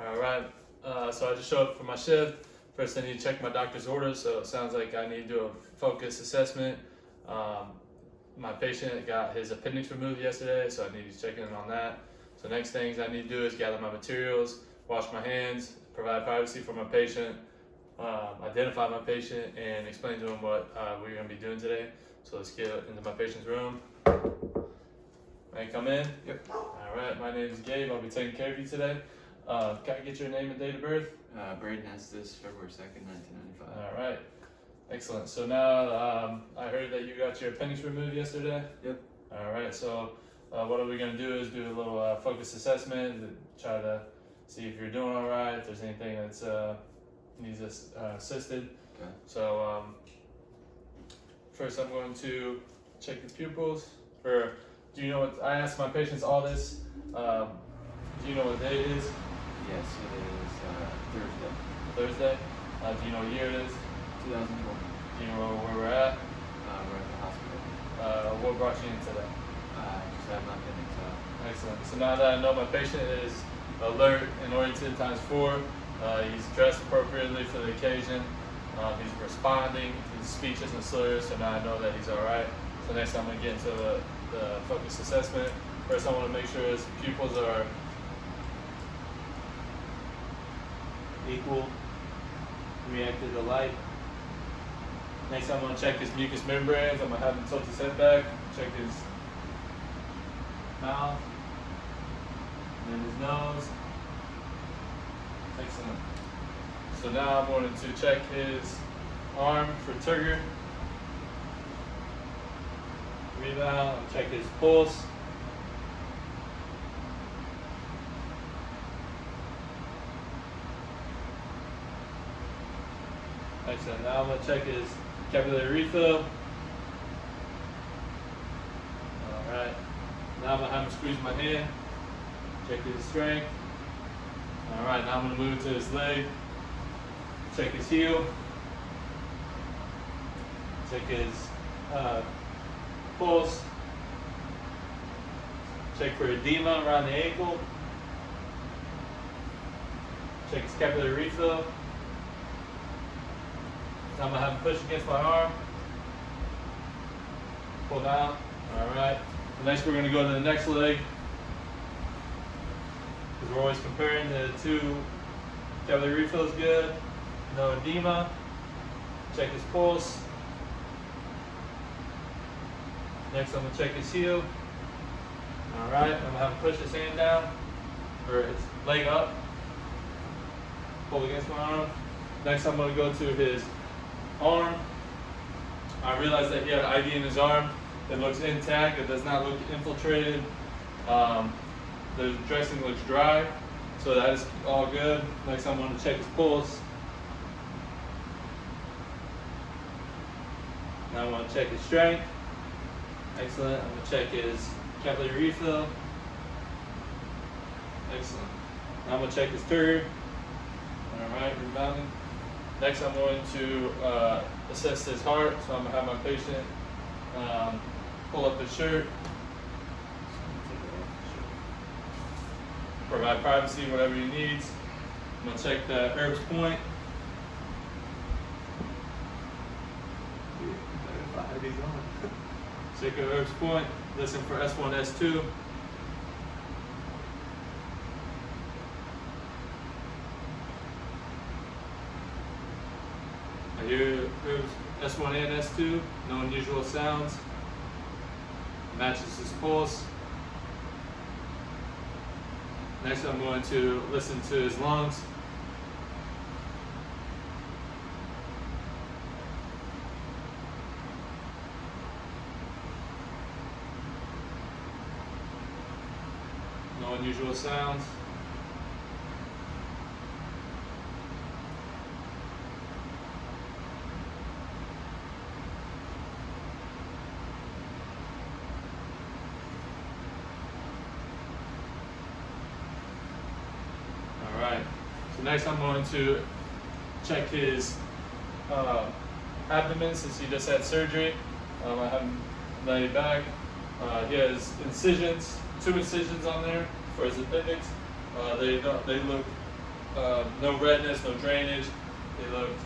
All right. So I just showed up for my shift. First, I need to check my doctor's orders. So it sounds like I need to do a focus assessment. Um, my patient got his appendix removed yesterday, so I need to check in on that. So next things I need to do is gather my materials, wash my hands, provide privacy for my patient, identify my patient, and explain to him what we're going to be doing today. So let's get into my patient's room. May I come in? Yep. All right. My name is Gabe. I'll be taking care of you today. Can I get your name and date of birth? Braden Estes, February 2nd, 1995. All right. Excellent. So now I heard that you got your appendix removed yesterday. Yep. All right. So what are we going to do is do a little focus assessment to try to see if you're doing all right, if there's anything that's needs assisted. Okay. So first I'm going to check your pupils. Or do you know what, I asked my patients all this. Do you know what day it is? Yes, it is Thursday, Thursday? Do you know what year it is? 2020. Do you know where we're at? We're at the hospital. What brought you in today? Just had my appendix out. Excellent. So now that I know my patient is alert and oriented times 4, he's dressed appropriately for the occasion, he's responding, his speech isn't slurred, so now I know that he's alright. So next I'm going to get into the focus assessment. First I want to make sure his pupils are equal, react to the light. Next I'm going to check his mucous membranes. I'm going to have him tilt his head back, check his mouth, and then his nose. Excellent. So now I'm going to check his arm for trigger. Rebound, check his pulse. Excellent. Now I'm going to check his capillary refill. Alright. Now I'm going to have him squeeze my hand. Check his strength. Alright, now I'm going to move to his leg. Check his heel. Check his pulse. Check for edema around the ankle. Check his capillary refill. Now I'm going to have him push against my arm. Pull down. Alright. Next we're going to go to the next leg. Because we're always comparing the two. Capillary refill is good. No edema. Check his pulse. Next I'm going to check his heel. Alright. I'm going to have him push his hand down. Or his leg up. Pull against my arm. Next I'm going to go to his arm. I realized that he had an IV in his arm. It looks intact. It does not look infiltrated. The dressing looks dry, so that is all good. Next, I'm going to check his pulse. Now I'm going to check his strength. Excellent. I'm going to check his capillary refill. Excellent. Now I'm going to check his turgor. All right, rebounding. Next, I'm going to assess his heart. So I'm going to have my patient pull up his shirt. Provide privacy, whatever he needs. I'm going to check the Erb's point. Check the Erb's point. Listen for S1, S2. I hear Erb's S1 and S2. No unusual sounds. Matches his pulse. Next, I'm going to listen to his lungs. No unusual sounds. Alright, so next I'm going to check his abdomen since he just had surgery. I have him lay back. He has incisions, 2 incisions on there for his appendix. They look no redness, no drainage. They looked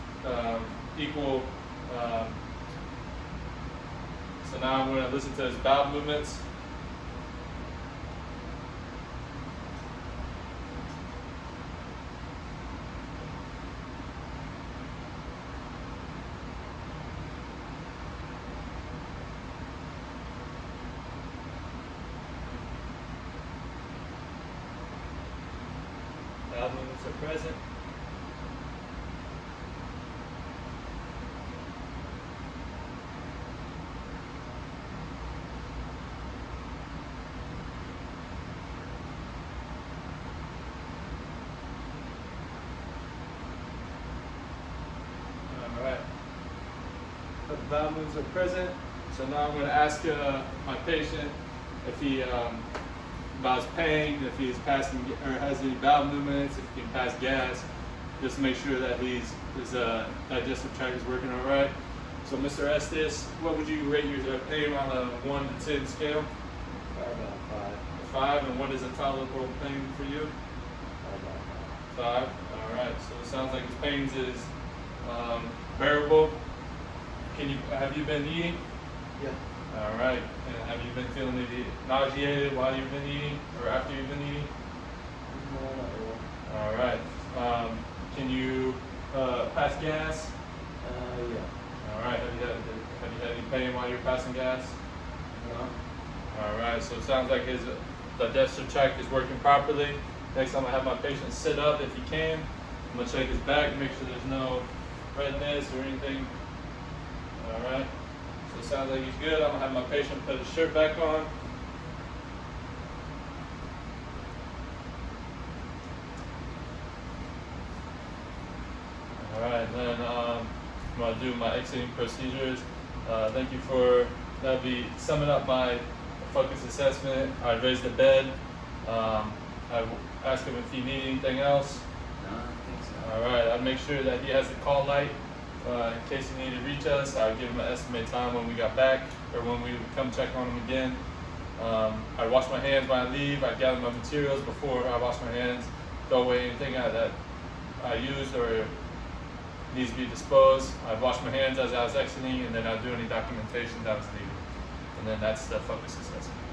equal. So now I'm going to listen to his bowel movements. Bowel movements are present. Alright. The bowel movements are present. So now I'm going to ask my patient if he about his pain, if he's passing or has any bowel movements, if he can pass gas, just to make sure that his digestive tract is working all right. So Mr. Estes, what would you rate your pain on a 1 to 10 scale? About 5, and what is a tolerable pain for you? 5. All right. So it sounds like his pain is bearable. Have you been eating? Yeah. All right. And have you been feeling any nauseated while you've been eating or after you've been eating? No, not really. All right. Can you pass gas? Yeah. All right. Have you had any pain while you're passing gas? No. All right. So it sounds like his digestive tract is working properly. Next time I have my patient sit up if he can. I'm gonna check his back, make sure there's no redness or anything. All right. So it sounds like he's good. I'm gonna have my patient put his shirt back on. All right, and then I'm gonna do my exiting procedures. Thank you for that'll be summing up my focus assessment. I raised the bed. I asked him if he needed anything else. No, I don't think so. All right, I'd make sure that he has the call light in case he needed to reach us. I would give him an estimated time when we got back or when we would come check on him again. I'd wash my hands when I leave. I'd gather my materials before I wash my hands, throw away anything that I used or needs to be disposed. I'd wash my hands as I was exiting, and then I'd do any documentation that was needed. And then that's the focus assessment.